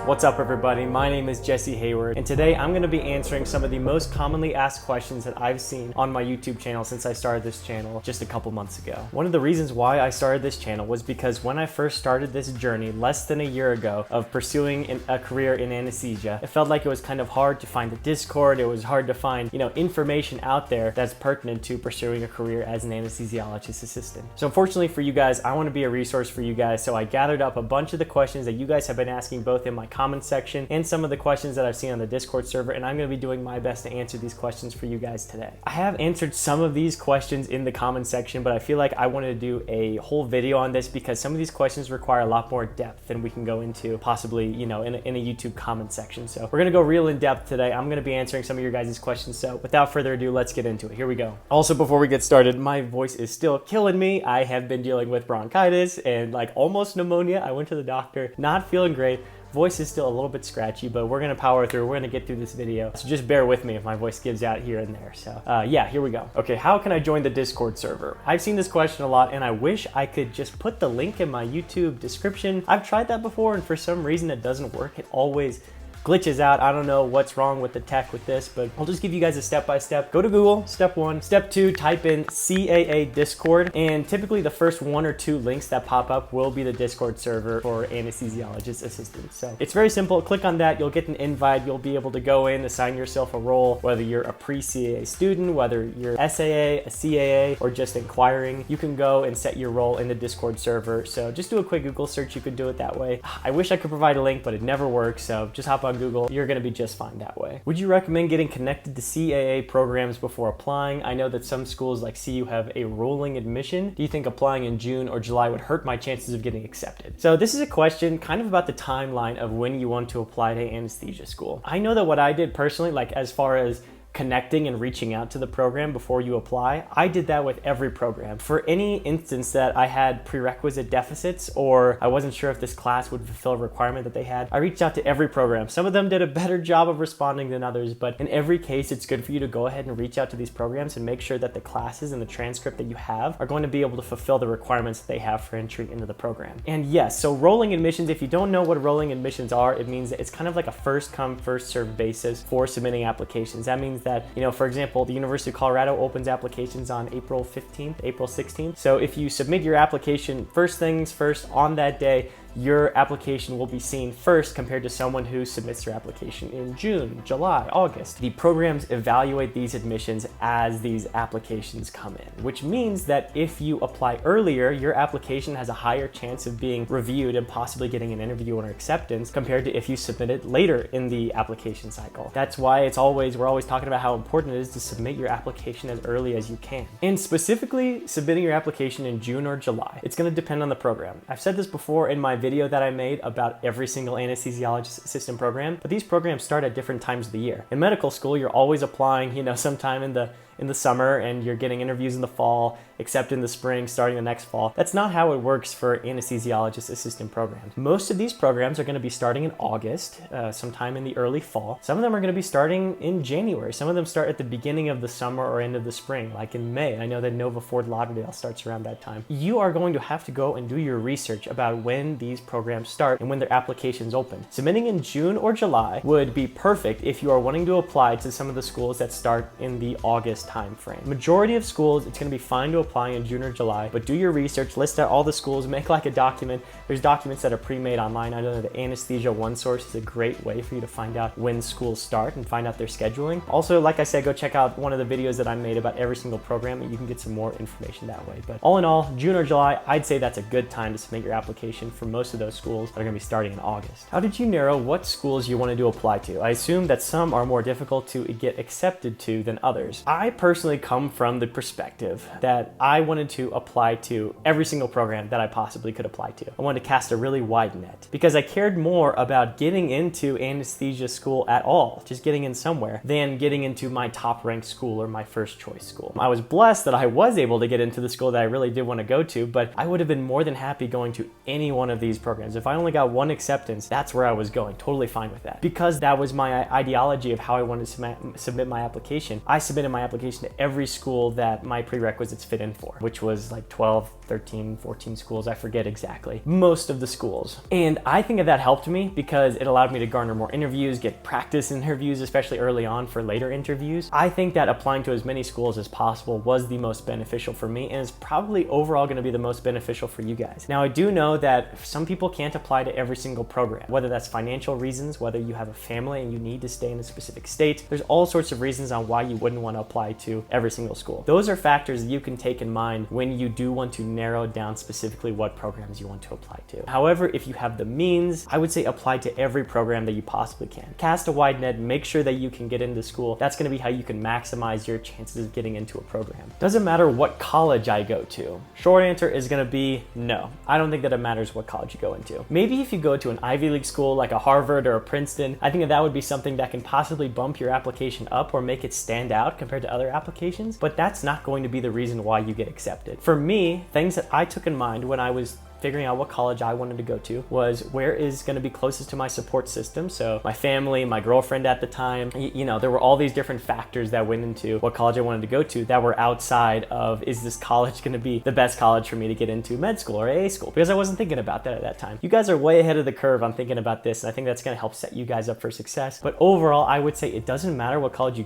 What's up everybody, my name is Jesse Hayward and today I'm going to be answering some of the most commonly asked questions that I've seen on my YouTube channel since I started this channel just a couple months ago. One of the reasons why I started this channel was because when I first started this journey less than a year ago of pursuing a career in anesthesia, it felt like it was kind of hard to find the Discord, it was hard to find, information out there that's pertinent to pursuing a career as an anesthesiologist assistant. So unfortunately for you guys, I want to be a resource for you guys, so I gathered up a bunch of the questions that you guys have been asking both in my comment section and some of the questions that I've seen on the Discord server, and I'm going to be doing my best to answer these questions for you guys today. I have answered some of these questions in the comment section, but I feel like I wanted to do a whole video on this because some of these questions require a lot more depth than we can go into possibly, in a YouTube comment section. So we're going to go real in depth today. I'm going to be answering some of your guys' questions. So without further ado, let's get into it. Here we go. Also, before we get started, my voice is still killing me. I have been dealing with bronchitis and almost pneumonia. I went to the doctor, not feeling great. Voice is still a little bit scratchy, but we're gonna power through. We're gonna get through this video. So just bear with me if my voice gives out here and there. So yeah, here we go. Okay, how can I join the Discord server? I've seen this question a lot and I wish I could just put the link in my YouTube description. I've tried that before and for some reason it doesn't work. It always glitches out. I don't know what's wrong with the tech with this, but I'll just give you guys a step-by-step. Go to Google, step 1. Step 2, type in CAA Discord, and typically the first 1 or 2 links that pop up will be the Discord server for anesthesiologist assistants. So it's very simple. Click on that, you'll get an invite, you'll be able to go in, assign yourself a role, whether you're a pre-CAA student, whether you're SAA, a CAA, or just inquiring, you can go and set your role in the Discord server. So just do a quick Google search, you could do it that way. I wish I could provide a link, but it never works, so just hop on Google, you're going to be just fine that way. Would you recommend getting connected to CAA programs before applying? I know that some schools like CU have a rolling admission. Do you think applying in June or July would hurt my chances of getting accepted? So this is a question kind of about the timeline of when you want to apply to anesthesia school. I know that what I did personally, as far as connecting and reaching out to the program before you apply, I did that with every program. For any instance that I had prerequisite deficits or I wasn't sure if this class would fulfill a requirement that they had, I reached out to every program. Some of them did a better job of responding than others, but in every case, it's good for you to go ahead and reach out to these programs and make sure that the classes and the transcript that you have are going to be able to fulfill the requirements that they have for entry into the program. And yes, so rolling admissions, if you don't know what rolling admissions are, it means that it's kind of like a first come, first served basis for submitting applications. That means that, for example, the University of Colorado opens applications on April 15th, April 16th. So if you submit your application first things first on that day, your application will be seen first compared to someone who submits their application in June, July, August. The programs evaluate these admissions as these applications come in, which means that if you apply earlier, your application has a higher chance of being reviewed and possibly getting an interview or acceptance compared to if you submit it later in the application cycle. That's why we're always talking about how important it is to submit your application as early as you can. And specifically submitting your application in June or July, it's going to depend on the program. I've said this before in my video that I made about every single anesthesiologist assistant program, but these programs start at different times of the year. In medical school, you're always applying, sometime in the summer, and you're getting interviews in the fall, except in the spring, starting the next fall. That's not how it works for anesthesiologist assistant programs. Most of these programs are going to be starting in August, sometime in the early fall. Some of them are going to be starting in January. Some of them start at the beginning of the summer or end of the spring, like in May. I know that Nova Fort Lauderdale starts around that time. You are going to have to go and do your research about when these programs start and when their applications open. Submitting in June or July would be perfect if you are wanting to apply to some of the schools that start in the August time frame. Majority of schools, it's going to be fine to apply in June or July, but do your research, list out all the schools, make a document. There's documents that are pre-made online. I know that the Anesthesia One Source is a great way for you to find out when schools start and find out their scheduling. Also, like I said, go check out one of the videos that I made about every single program and you can get some more information that way. But all in all, June or July, I'd say that's a good time to submit your application for most of those schools that are going to be starting in August. How did you narrow what schools you wanted to apply to? I assume that some are more difficult to get accepted to than others. I personally come from the perspective that I wanted to apply to every single program that I possibly could apply to. I wanted to cast a really wide net because I cared more about getting into anesthesia school at all, just getting in somewhere, than getting into my top ranked school or my first choice school. I was blessed that I was able to get into the school that I really did want to go to, but I would have been more than happy going to any one of these programs. If I only got one acceptance, that's where I was going, totally fine with that. Because that was my ideology of how I wanted to submit my application, I submitted my application to every school that my prerequisites fit in for, which was like 12, 13, 14 schools. I forget exactly. Most of the schools. And I think that helped me because it allowed me to garner more interviews, get practice interviews, especially early on for later interviews. I think that applying to as many schools as possible was the most beneficial for me, and is probably overall going to be the most beneficial for you guys. Now, I do know that some people can't apply to every single program, whether that's financial reasons, whether you have a family and you need to stay in a specific state. There's all sorts of reasons on why you wouldn't want to apply to every single school. Those are factors that you can take in mind when you do want to narrow down specifically what programs you want to apply to. However, if you have the means, I would say apply to every program that you possibly can. Cast a wide net, make sure that you can get into school. That's going to be how you can maximize your chances of getting into a program. Doesn't matter what college I go to. Short answer is going to be no. I don't think that it matters what college you go into. Maybe if you go to an Ivy League school like a Harvard or a Princeton, I think that would be something that can possibly bump your application up or make it stand out compared to other applications, but that's not going to be the reason why you get accepted. For me, things that I took in mind when I was figuring out what college I wanted to go to was where is going to be closest to my support system. So my family, my girlfriend at the time, you know, there were all these different factors that went into what college I wanted to go to that were outside of, is this college going to be the best college for me to get into med school or AA school? Because I wasn't thinking about that at that time. You guys are way ahead of the curve on thinking about this, and I think that's going to help set you guys up for success. But overall, I would say it doesn't matter what college you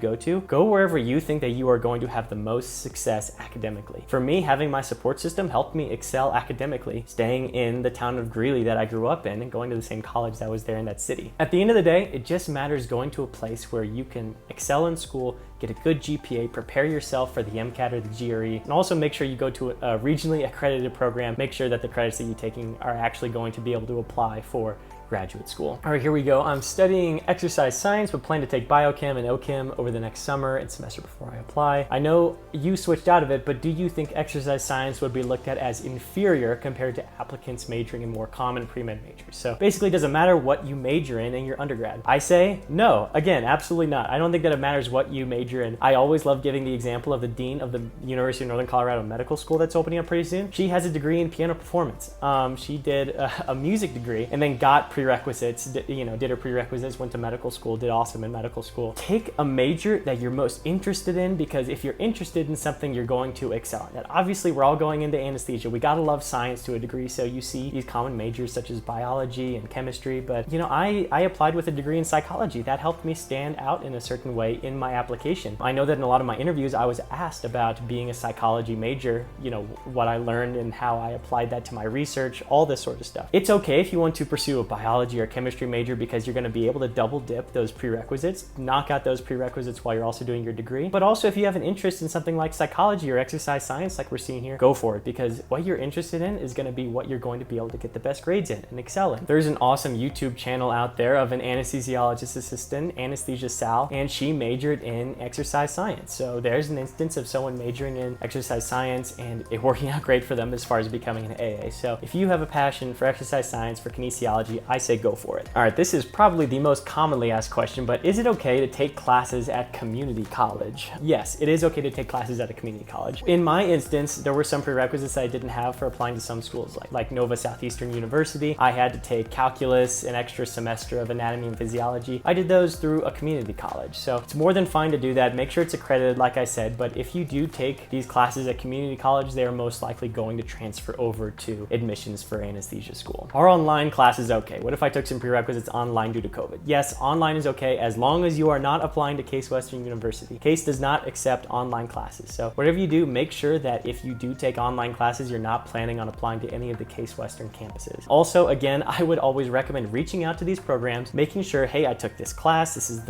go wherever you think that you are going to have the most success academically. For me, having my support system helped me excel academically, staying in the town of Greeley that I grew up in and going to the same college that was there in that city. At the end of the day, it just matters going to a place where you can excel in school, get a good GPA, prepare yourself for the MCAT or the GRE, and also make sure you go to a regionally accredited program. Make sure that the credits that you're taking are actually going to be able to apply for graduate school. All right, here we go. I'm studying exercise science, but plan to take biochem and OChem over the next summer and semester before I apply. I know you switched out of it, but do you think exercise science would be looked at as inferior compared to applicants majoring in more common pre-med majors? So basically, it doesn't matter what you major in your undergrad. I say no. Again, absolutely not. I don't think that it matters what you major in. I always love giving the example of the dean of the University of Northern Colorado Medical School that's opening up pretty soon. She has a degree in piano performance. She did a music degree and then got prerequisites, did her prerequisites, went to medical school, did awesome in medical school. Take a major that you're most interested in, because if you're interested in something, you're going to excel in it. Obviously, we're all going into anesthesia. We gotta love science to a degree, so you see these common majors such as biology and chemistry, but I applied with a degree in psychology. That helped me stand out in a certain way in my application. I know that in a lot of my interviews, I was asked about being a psychology major, what I learned and how I applied that to my research, all this sort of stuff. It's okay if you want to pursue a biology or chemistry major, because you're going to be able to double dip those prerequisites, knock out those prerequisites while you're also doing your degree. But also, if you have an interest in something like psychology or exercise science, like we're seeing here, go for it, because what you're interested in is going to be what you're going to be able to get the best grades in and excel in. There's an awesome YouTube channel out there of an anesthesiologist assistant, Anesthesia Sal, and she majored in exercise science. So there's an instance of someone majoring in exercise science and it working out great for them as far as becoming an AA. So if you have a passion for exercise science, for kinesiology, I say go for it. All right, this is probably the most commonly asked question, but is it okay to take classes at community college? Yes, it is okay to take classes at a community college. In my instance, there were some prerequisites that I didn't have for applying to some schools, like Nova Southeastern University. I had to take calculus, an extra semester of anatomy and physiology. I did those through a community college. So it's more than fine to do that. Make sure it's accredited, like I said, but if you do take these classes at community college, they are most likely going to transfer over to admissions for anesthesia school. Are online classes okay? What if I took some prerequisites online due to COVID? Yes, online is okay as long as you are not applying to Case Western University. Case does not accept online classes. So whatever you do, make sure that if you do take online classes, you're not planning on applying to any of the Case Western campuses. Also, again, I would always recommend reaching out to these programs, making sure, hey, I took this class, this is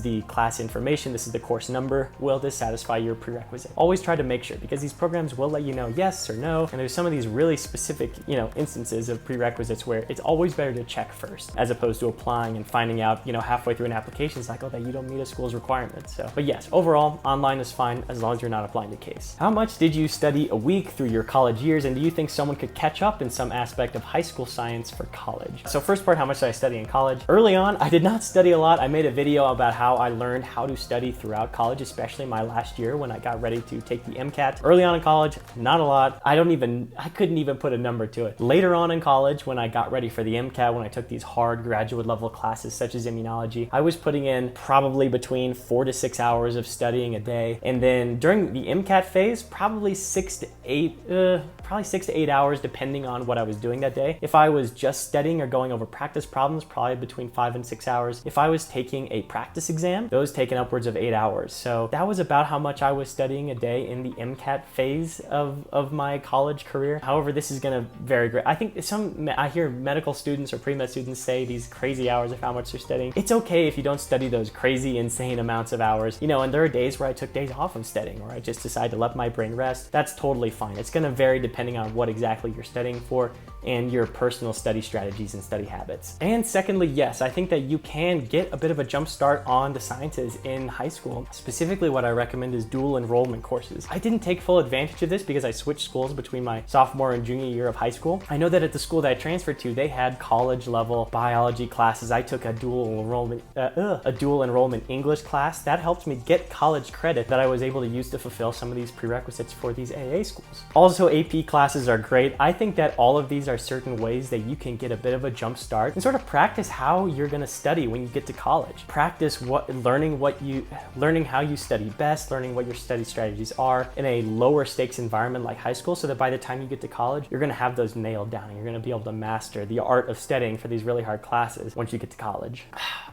the class information, this is the course number, will this satisfy your prerequisite? Always try to make sure, because these programs will let you know yes or no, and there's some of these really specific, instances of prerequisites where it's always better to check first, as opposed to applying and finding out, halfway through an application cycle that you don't meet a school's requirements. So, but yes, overall, online is fine as long as you're not applying to Case. How much did you study a week through your college years, and do you think someone could catch up in some aspect of high school science for college? So first part, how much did I study in college? Early on, I did not study a lot. I made a video about how I learned how to study throughout college, especially my last year when I got ready to take the MCAT. Early on in college, not a lot. I couldn't even put a number to it. Later on in college, when I got ready for the MCAT, when I took these hard graduate level classes such as immunology, I was putting in probably between 4 to 6 hours of studying a day. And then during the MCAT phase, probably 6 to 8 hours depending on what I was doing that day. If I was just studying or going over practice problems, probably between 5 and 6 hours. If I was taking a practice exam, those taken upwards of 8 hours. So that was about how much I was studying a day in the MCAT phase of my college career. However, this is gonna vary great. I think I hear medical students or pre-med students say these crazy hours of how much they're studying. It's okay if you don't study those crazy, insane amounts of hours, you know, and there are days where I took days off from studying, or I just decided to let my brain rest. That's totally fine. It's gonna vary depending on what exactly you're studying for and your personal study strategies and study habits. And secondly, yes, I think that you can get a bit of a jump start on the sciences in high school. Specifically, what I recommend is dual enrollment courses. I didn't take full advantage of this because I switched schools between my sophomore and junior year of high school. I know that at the school that I transferred to, they had college level biology classes. I took a dual enrollment English class. That helped me get college credit that I was able to use to fulfill some of these prerequisites for these AA schools. Also, AP classes are great. I think that all of these are certain ways that you can get a bit of a jump start and sort of practice how you're going to study when you get to college. Practice learning how you study best, learning what your study strategies are in a lower stakes environment like high school, so that by the time you get to college, you're going to have those nailed down. You're going to be able to master the art of studying for these really hard classes once you get to college.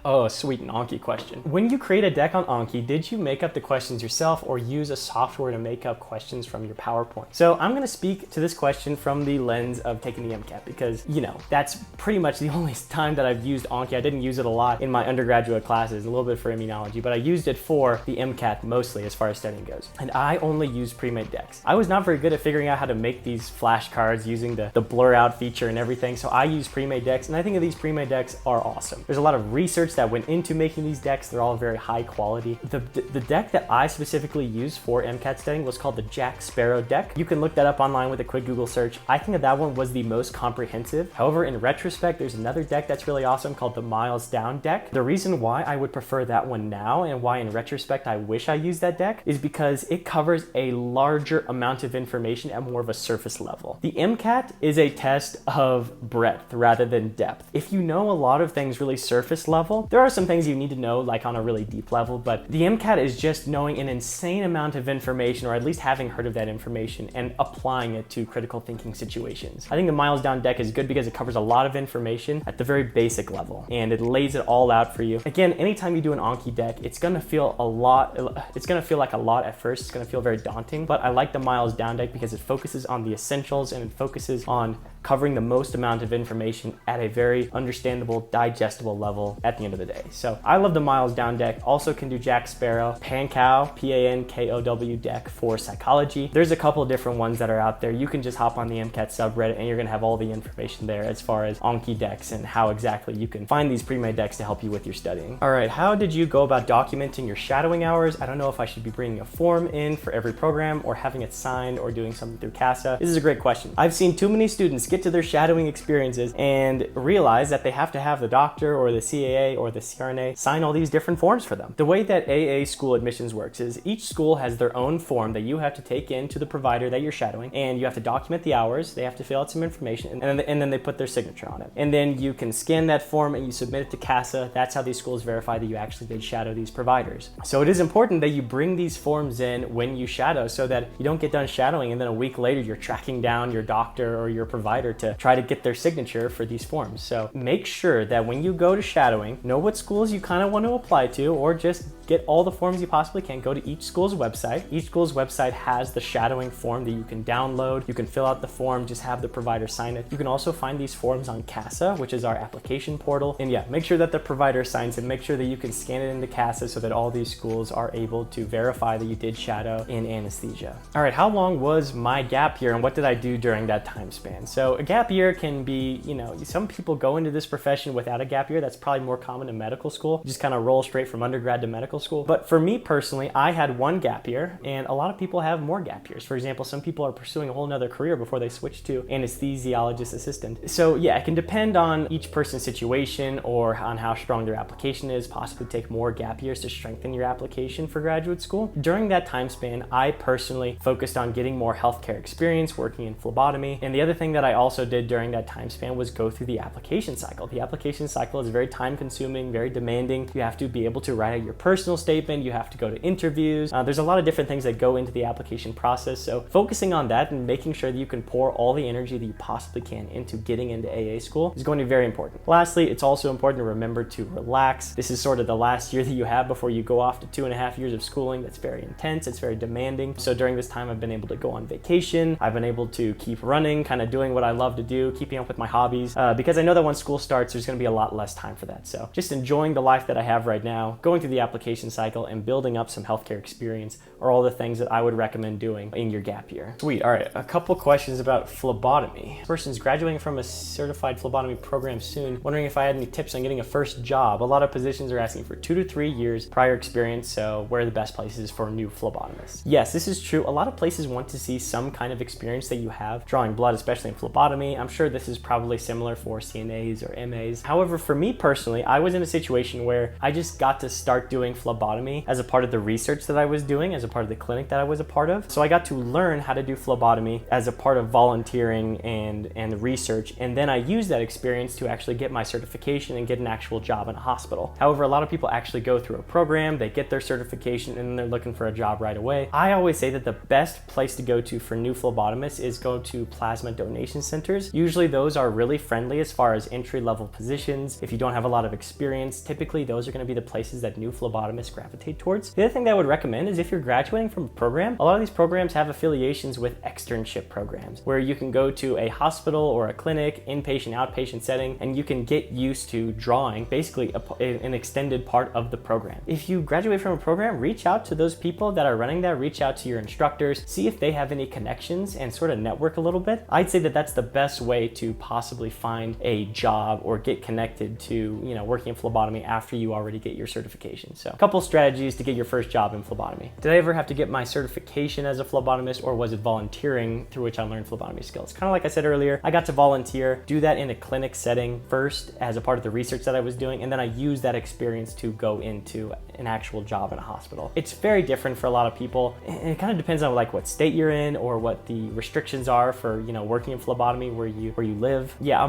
Oh, sweet, an Anki question. When you create a deck on Anki, did you make up the questions yourself or use a software to make up questions from your PowerPoint? So I'm going to speak to this question from the lens of taking the MCAT because, you know, that's pretty much the only time that I've used Anki. I didn't use it a lot in my undergraduate classes, a little bit for immunology, but I used it for the MCAT mostly as far as studying goes. And I only used premade decks. I was not very good at figuring out how to make these flashcards using the blur out feature and everything. So I use premade decks, and I think that these premade decks are awesome. There's a lot of research that went into making these decks. They're all very high quality. The deck that I specifically used for MCAT studying was called the Jack Sparrow deck. You can look that up online with a quick Google search. I think that one was the most comprehensive. However, in retrospect, there's another deck that's really awesome called the Miles Down deck. The reason why I would prefer that one now and why in retrospect I wish I used that deck is because it covers a larger amount of information at more of a surface level. The MCAT is a test of breadth rather than depth. If you know a lot of things really surface level, there are some things you need to know like on a really deep level, but the MCAT is just knowing an insane amount of information, or at least having heard of that information and applying it to critical thinking situations. I think the Miles Down deck is good because it covers a lot of information at the very basic level and it lays it all out for you. Again, anytime you do an Anki deck, it's gonna feel like a lot at first. It's gonna feel very daunting, but I like the Miles Down deck because it focuses on the essentials and it focuses on covering the most amount of information at a very understandable, digestible level at the end of the day. So I love the Miles Down deck. Also can do Jack Sparrow, PanCow, P-A-N-K-O-W deck for psychology. There's a couple of different ones that are out there. You can just hop on the MCAT subreddit and you're gonna have all the information there as far as Anki decks and how exactly you can find these pre-made decks to help you with your studying. All right, how did you go about documenting your shadowing hours? I don't know if I should be bringing a form in for every program or having it signed or doing something through CASA. This is a great question. I've seen too many students get to their shadowing experiences and realize that they have to have the doctor or the CAA or the CRNA sign all these different forms for them. The way that AA school admissions works is each school has their own form that you have to take in to the provider that you're shadowing, and you have to document the hours. They have to fill out some information, and then they put their signature on it. And then you can scan that form and you submit it to CASA. That's how these schools verify that you actually did shadow these providers. So it is important that you bring these forms in when you shadow so that you don't get done shadowing and then a week later you're tracking down your doctor or your provider to try to get their signature for these forms. So make sure that when you go to shadowing, know what schools you kind of want to apply to, or just get all the forms you possibly can. Go to each school's website. Each school's website has the shadowing form that you can download. You can fill out the form, just have the provider sign it. You can also find these forms on CASA, which is our application portal. And yeah, make sure that the provider signs it. Make sure that you can scan it into CASA so that all these schools are able to verify that you did shadow in anesthesia. All right, how long was my gap year and what did I do during that time span? So a gap year can be, you know, some people go into this profession without a gap year. That's probably more common in medical school. You just kind of roll straight from undergrad to medical medical school. But for me personally, I had one gap year, and a lot of people have more gap years. For example, some people are pursuing a whole nother career before they switch to anesthesiologist assistant. So yeah, it can depend on each person's situation or on how strong their application is, possibly take more gap years to strengthen your application for graduate school. During that time span, I personally focused on getting more healthcare experience working in phlebotomy. And the other thing that I also did during that time span was go through the application cycle. The application cycle is very time consuming, very demanding. You have to be able to write out your personal statement. You have to go to interviews. There's a lot of different things that go into the application process. So focusing on that and making sure that you can pour all the energy that you possibly can into getting into AA school is going to be very important. Lastly, it's also important to remember to relax. This is sort of the last year that you have before you go off to 2.5 years of schooling. That's very intense. It's very demanding. So during this time, I've been able to go on vacation. I've been able to keep running, kind of doing what I love to do, keeping up with my hobbies, because I know that when school starts, there's going to be a lot less time for that. So just enjoying the life that I have right now, going through the application cycle and building up some healthcare experience are all the things that I would recommend doing in your gap year. Sweet. All right. A couple questions about phlebotomy. This person's graduating from a certified phlebotomy program soon, wondering if I had any tips on getting a first job. A lot of positions are asking for 2 to 3 years prior experience, so where are the best places for new phlebotomists? Yes, this is true. A lot of places want to see some kind of experience that you have drawing blood, especially in phlebotomy. I'm sure this is probably similar for CNAs or MAs. However, for me personally, I was in a situation where I just got to start doing phlebotomy as a part of the research that I was doing, as a part of the clinic that I was a part of. So I got to learn how to do phlebotomy as a part of volunteering and research, and then I used that experience to actually get my certification and get an actual job in a hospital. However, a lot of people actually go through a program, they get their certification, and then they're looking for a job right away. I always say that the best place to go to for new phlebotomists is go to plasma donation centers. Usually those are really friendly as far as entry-level positions. If you don't have a lot of experience, typically those are going to be the places that new phlebotomists gravitate towards. The other thing that I would recommend is if you're graduating from a program, a lot of these programs have affiliations with externship programs where you can go to a hospital or a clinic, inpatient, outpatient setting, and you can get used to drawing basically an extended part of the program. If you graduate from a program, reach out to those people that are running that, reach out to your instructors, see if they have any connections and sort of network a little bit. I'd say that that's the best way to possibly find a job or get connected to, working in phlebotomy after you already get your certification. So a couple strategies to get your first job in phlebotomy. Did I ever have to get my certification as a phlebotomist, or was it volunteering through which I learned phlebotomy skills? Kind of like I said earlier, I got to volunteer, do that in a clinic setting first as a part of the research that I was doing, and then I used that experience to go into an actual job in a hospital. It's very different for a lot of people, and it kind of depends on like what state you're in or what the restrictions are for working in phlebotomy where you live. Yeah,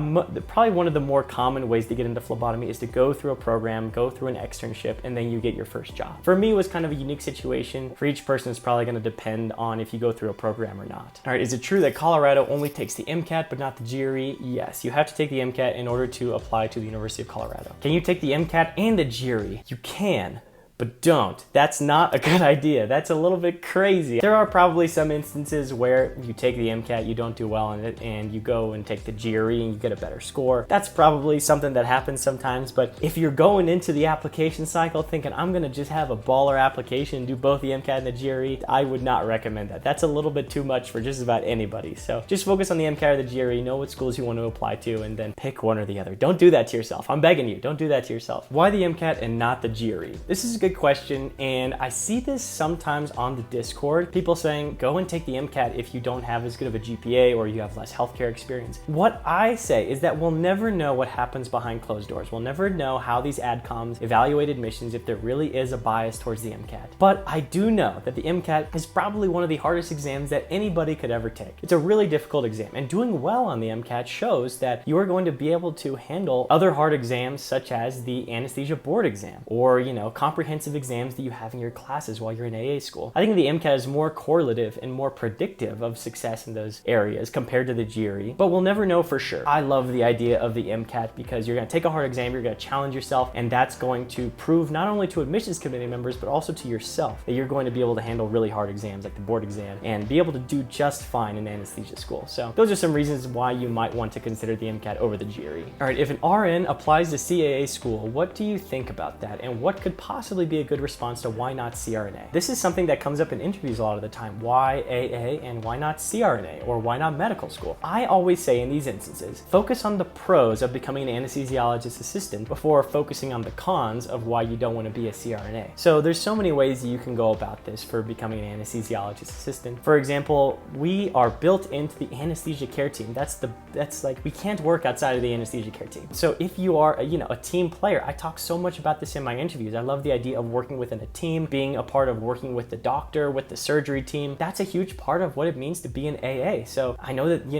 probably one of the more common ways to get into phlebotomy is to go through a program, go through an externship, and then you get your first job. For me, it was kind of a unique situation. For each person, it's probably going to depend on if you go through a program or not. All right, is it true that Colorado only takes the MCAT but not the GRE? Yes, you have to take the MCAT in order to apply to the University of Colorado. Can you take the MCAT and the GRE? You can, but don't. That's not a good idea. That's a little bit crazy. There are probably some instances where you take the MCAT, you don't do well in it, and you go and take the GRE and you get a better score. That's probably something that happens sometimes, but if you're going into the application cycle thinking, I'm gonna just have a baller application, do both the MCAT and the GRE, I would not recommend that. That's a little bit too much for just about anybody. So just focus on the MCAT or the GRE, know what schools you want to apply to, and then pick one or the other. Don't do that to yourself. I'm begging you, don't do that to yourself. Why the MCAT and not the GRE? This is a good question, and I see this sometimes on the Discord. People saying, go and take the MCAT if you don't have as good of a GPA or you have less healthcare experience. What I say is that we'll never know what happens behind closed doors. We'll never know how these adcoms evaluate admissions if there really is a bias towards the MCAT. But I do know that the MCAT is probably one of the hardest exams that anybody could ever take. It's a really difficult exam, and doing well on the MCAT shows that you are going to be able to handle other hard exams such as the anesthesia board exam or, comprehensive exams that you have in your classes while you're in AA school. I think the MCAT is more correlative and more predictive of success in those areas compared to the GRE, but we'll never know for sure. I love the idea of the MCAT because you're going to take a hard exam, you're going to challenge yourself, and that's going to prove not only to admissions committee members, but also to yourself that you're going to be able to handle really hard exams like the board exam and be able to do just fine in anesthesia school. So those are some reasons why you might want to consider the MCAT over the GRE. All right, if an RN applies to CAA school, what do you think about that? And what could possibly be a good response to why not CRNA. This is something that comes up in interviews a lot of the time. Why AA and why not CRNA, or why not medical school? I always say in these instances, focus on the pros of becoming an anesthesiologist assistant before focusing on the cons of why you don't want to be a CRNA. So there's so many ways you can go about this for becoming an anesthesiologist assistant. For example, we are built into the anesthesia care team. That's like, we can't work outside of the anesthesia care team. So if you are a team player, I talk so much about this in my interviews. I love the idea of working within a team, being a part of working with the doctor, with the surgery team. That's a huge part of what it means to be an AA. So I know that,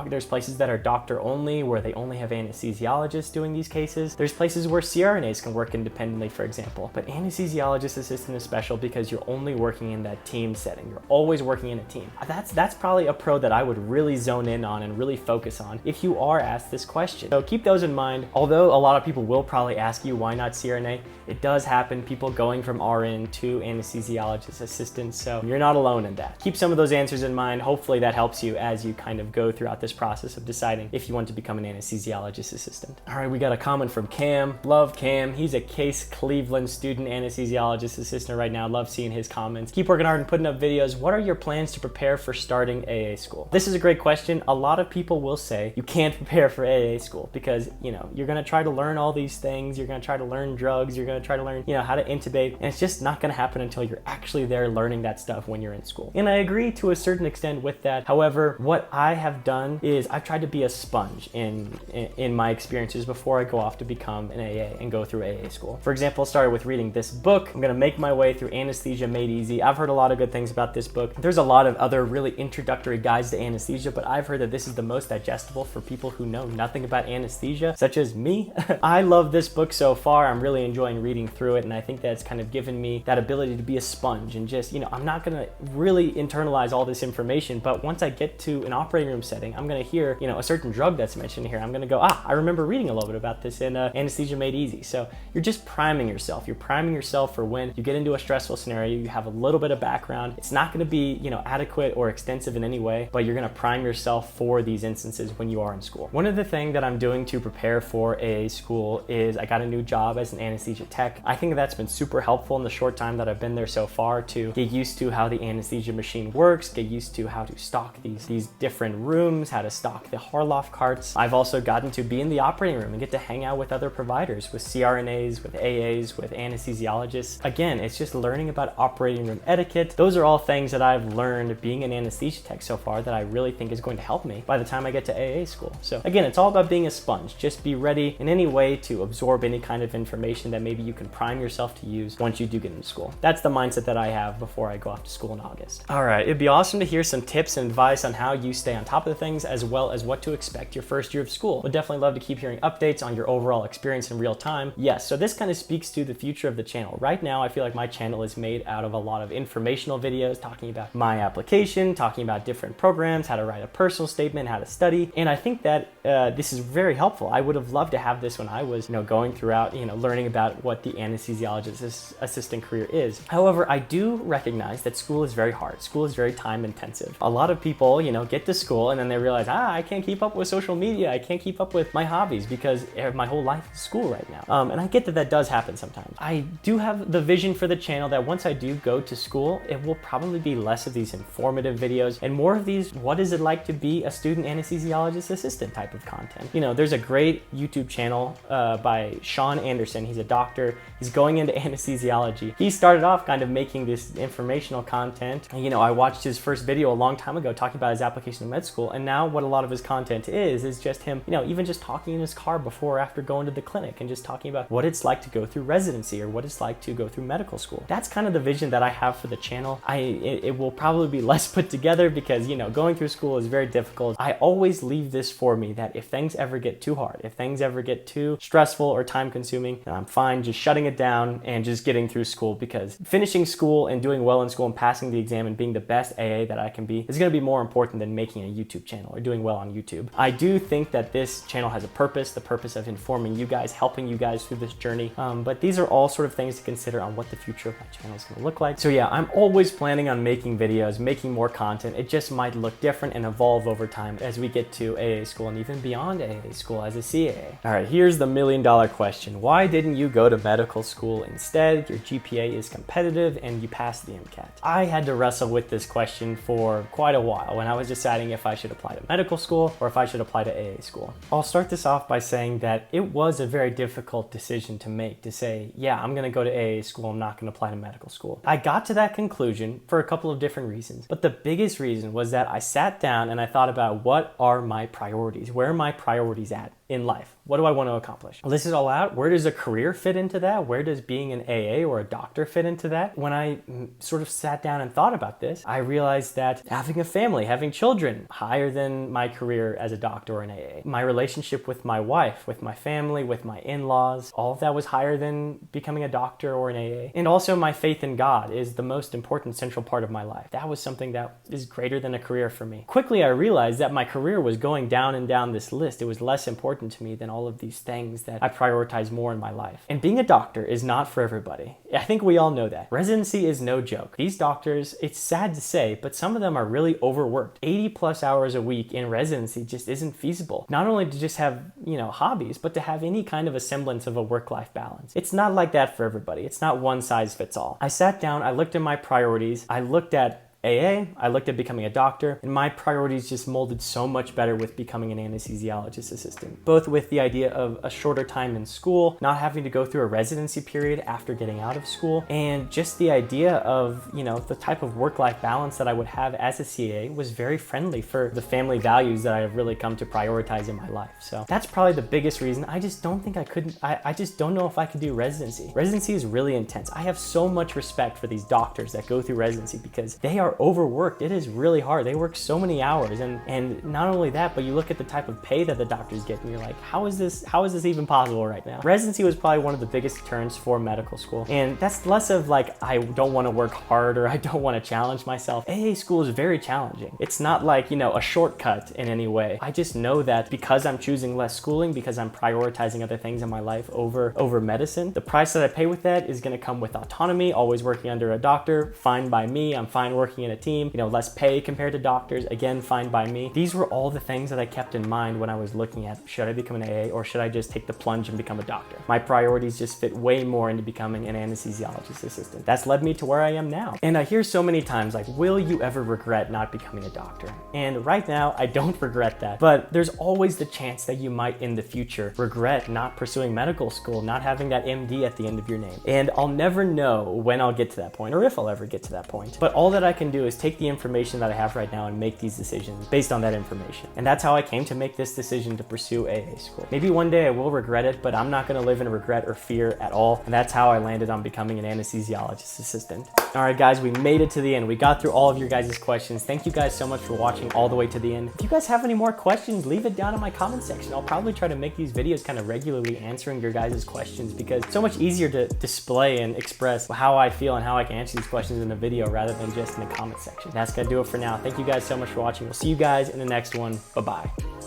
there's places that are doctor only, where they only have anesthesiologists doing these cases. There's places where CRNAs can work independently, for example. But anesthesiologist assistant is special because you're only working in that team setting. You're always working in a team. That's probably a pro that I would really zone in on and really focus on if you are asked this question. So keep those in mind. Although a lot of people will probably ask you why not CRNA, it does happen, people going from RN to anesthesiologist assistant, so you're not alone in that. Keep some of those answers in mind. Hopefully that helps you as you kind of go throughout this process of deciding if you want to become an anesthesiologist assistant. All right, we got a comment from Cam. Love Cam. He's a Case Cleveland student anesthesiologist assistant right now. Love seeing his comments. Keep working hard and putting up videos. What are your plans to prepare for starting AA school? This is a great question. A lot of people will say you can't prepare for AA school because, you're going to try to learn all these things. You're going to try to learn drugs. You're going to try to learn, how to intubate. And it's just not going to happen until you're actually there learning that stuff when you're in school. And I agree to a certain extent with that. However, what I have done is I've tried to be a sponge in my experiences before I go off to become an AA and go through AA school. For example, I started with reading this book. I'm going to make my way through Anesthesia Made Easy. I've heard a lot of good things about this book. There's a lot of other really introductory guides to anesthesia, but I've heard that this is the most digestible for people who know nothing about anesthesia, such as me. I love this book so far. I'm really enjoying reading through it, and I think that's kind of given me that ability to be a sponge and just, I'm not going to really internalize all this information, but once I get to an operating room setting, I'm going to hear, a certain drug that's mentioned here. I'm going to go, I remember reading a little bit about this in Anesthesia Made Easy. So you're just priming yourself. You're priming yourself for when you get into a stressful scenario, you have a little bit of background. It's not going to be, adequate or extensive in any way, but you're going to prime yourself for these instances when you are in school. One of the things that I'm doing to prepare for AA school is I got a new job as an Anesthesia Tech. I think that's been super helpful in the short time that I've been there so far to get used to how the anesthesia machine works, get used to how to stock these different rooms, how to stock the Harloff carts. I've also gotten to be in the operating room and get to hang out with other providers, with CRNAs, with AAs, with anesthesiologists. Again, it's just learning about operating room etiquette. Those are all things that I've learned being an anesthesia tech so far that I really think is going to help me by the time I get to AA school. So again, it's all about being a sponge. Just be ready in any way to absorb any kind of information that maybe you can prime yourself to use once you do get into school. That's the mindset that I have before I go off to school in August. All right, it'd be awesome to hear some tips and advice on how you stay on top of the things, as well as what to expect your first year of school. Would definitely love to keep hearing updates on your overall experience in real time. Yes, so this kind of speaks to the future of the channel. Right now, I feel like my channel is made out of a lot of informational videos talking about my application, talking about different programs, how to write a personal statement, how to study. And I think that this is very helpful. I would have loved to have this when I was, going throughout, learning about what the anesthesiologist assistant career is. However, I do recognize that school is very hard. School is very time intensive. A lot of people, get to school and then they realize, I can't keep up with social media. I can't keep up with my hobbies because my whole life is school right now. And I get that that does happen sometimes. I do have the vision for the channel that once I do go to school, it will probably be less of these informative videos and more of these, what is it like to be a student anesthesiologist assistant type of content. There's a great YouTube channel by Sean Anderson. He's a doctor. He's going into anesthesiology. He started off kind of making this informational content. And, I watched his first video a long time ago talking about his application to med school. And now what a lot of his content is just him, even just talking in his car before or after going to the clinic and just talking about what it's like to go through residency or what it's like to go through medical school. That's kind of the vision that I have for the channel. It will probably be less put together because, going through school is very difficult. I always leave this for me that if things ever get too hard, if things ever get too stressful or time consuming, then I'm fine just shutting it down and just getting through school, because finishing school and doing well in school and passing the exam and being the best AA that I can be is going to be more important than making a YouTube channel or doing well on YouTube. I do think that this channel has a purpose, the purpose of informing you guys, helping you guys through this journey. But these are all sort of things to consider on what the future of my channel is going to look like. So yeah, I'm always planning on making videos, making more content. It just might look different and evolve over time as we get to AA school and even beyond AA school as a CAA. All right, here's the $1 million question. Why didn't you go to medical school instead, your GPA is competitive, and you pass the MCAT. I had to wrestle with this question for quite a while when I was deciding if I should apply to medical school or if I should apply to AA school. I'll start this off by saying that it was a very difficult decision to make, to say, yeah, I'm gonna go to AA school, I'm not gonna apply to medical school. I got to that conclusion for a couple of different reasons, but the biggest reason was that I sat down and I thought about what are my priorities? Where are my priorities at in life? What do I want to accomplish? List it all out. Where does a career fit into that? Where does being an AA or a doctor fit into that? When I sort of sat down and thought about this, I realized that having a family, having children, higher than my career as a doctor or an AA. My relationship with my wife, with my family, with my in-laws, all of that was higher than becoming a doctor or an AA. And also my faith in God is the most important central part of my life. That was something that is greater than a career for me. Quickly, I realized that my career was going down and down this list. It was less important to me than all of these things that I prioritize more in my life. And being a doctor is not for everybody. I think we all know that. Residency is no joke. These doctors, it's sad to say, but some of them are really overworked. 80 plus hours a week in residency just isn't feasible. Not only to just have, hobbies, but to have any kind of a semblance of a work-life balance. It's not like that for everybody. It's not one size fits all. I sat down, I looked at my priorities, I looked at AA, I looked at becoming a doctor, and my priorities just molded so much better with becoming an anesthesiologist assistant. Both with the idea of a shorter time in school, not having to go through a residency period after getting out of school, and just the idea of, the type of work-life balance that I would have as a CA was very friendly for the family values that I have really come to prioritize in my life. So that's probably the biggest reason. I just don't think I just don't know if I could do residency. Residency is really intense. I have so much respect for these doctors that go through residency because they are overworked. It is really hard. They work so many hours, and not only that, but you look at the type of pay that the doctors get and you're like, how is this even possible right now? Residency was probably one of the biggest turns for medical school, and that's less of like I don't want to work hard or I don't want to challenge myself. AA school is very challenging. It's not like a shortcut in any way. I just know that because I'm choosing less schooling, because I'm prioritizing other things in my life over medicine, the price that I pay with that is going to come with autonomy, always working under a doctor, fine by me. I'm fine working in a team, less pay compared to doctors, again, fine by me. These were all the things that I kept in mind when I was looking at, should I become an AA or should I just take the plunge and become a doctor? My priorities just fit way more into becoming an anesthesiologist assistant. That's led me to where I am now. And I hear so many times like, will you ever regret not becoming a doctor? And right now, I don't regret that, but there's always the chance that you might in the future regret not pursuing medical school, not having that MD at the end of your name. And I'll never know when I'll get to that point or if I'll ever get to that point. But all that I can do is take the information that I have right now and make these decisions based on that information. And that's how I came to make this decision to pursue AA school. Maybe one day I will regret it, but I'm not going to live in regret or fear at all. And that's how I landed on becoming an anesthesiologist assistant. All right, guys, we made it to the end. We got through all of your guys' questions. Thank you guys so much for watching all the way to the end. If you guys have any more questions, leave it down in my comment section. I'll probably try to make these videos kind of regularly answering your guys' questions because it's so much easier to display and express how I feel and how I can answer these questions in a video rather than just in the comment section. That's gonna do it for now. Thank you guys so much for watching. We'll see you guys in the next one. Bye-bye.